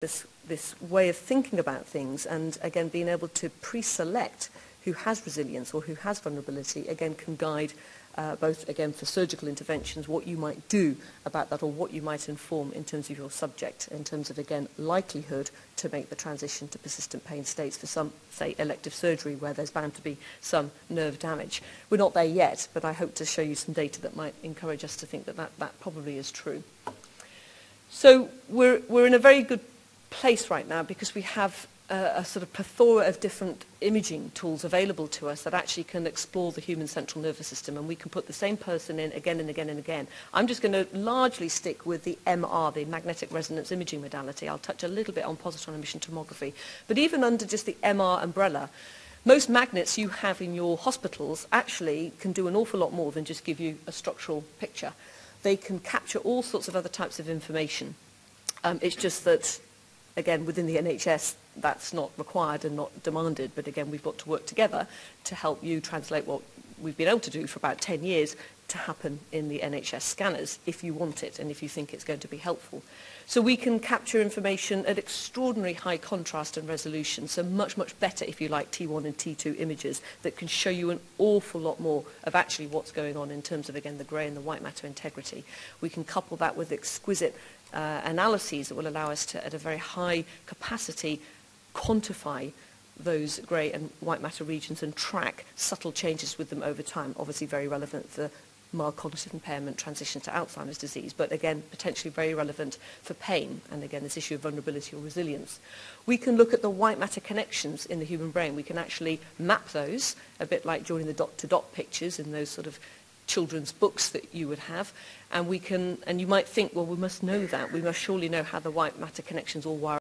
this way of thinking about things, and again being able to pre-select who has resilience or who has vulnerability, again can guide both again for surgical interventions what you might do about that, or what you might inform in terms of your subject, in terms of again likelihood to make the transition to persistent pain states for some, say, elective surgery where there's bound to be some nerve damage. We're not there yet, but I hope to show you some data that might encourage us to think that that probably is true. So we're in a very good place right now because we have a sort of plethora of different imaging tools available to us that actually can explore the human central nervous system, and we can put the same person in again and again and again. I'm just going to largely stick with the MR, the magnetic resonance imaging modality. I'll touch a little bit on positron emission tomography, but even under just the MR umbrella, most magnets you have in your hospitals actually can do an awful lot more than just give you a structural picture. They can capture all sorts of other types of information. It's just that, again, within the NHS, that's not required and not demanded. But again, we've got to work together to help you translate what we've been able to do for about 10 years to happen in the NHS scanners, if you want it and if you think it's going to be helpful. So we can capture information at extraordinary high contrast and resolution, so much, much better, if you like, T1 and T2 images that can show you an awful lot more of actually what's going on in terms of, again, the grey and the white matter integrity. We can couple that with exquisite analyses that will allow us to, at a very high capacity, quantify those grey and white matter regions and track subtle changes with them over time. Obviously very relevant for mild cognitive impairment, transition to Alzheimer's disease, but again potentially very relevant for pain and again this issue of vulnerability or resilience. We can look at the white matter connections in the human brain. We can actually map those, a bit like joining the dot to dot pictures in those sort of children's books that you would have, and we can, and you might think, well, we must know that, we must surely know how the white matter connections all wire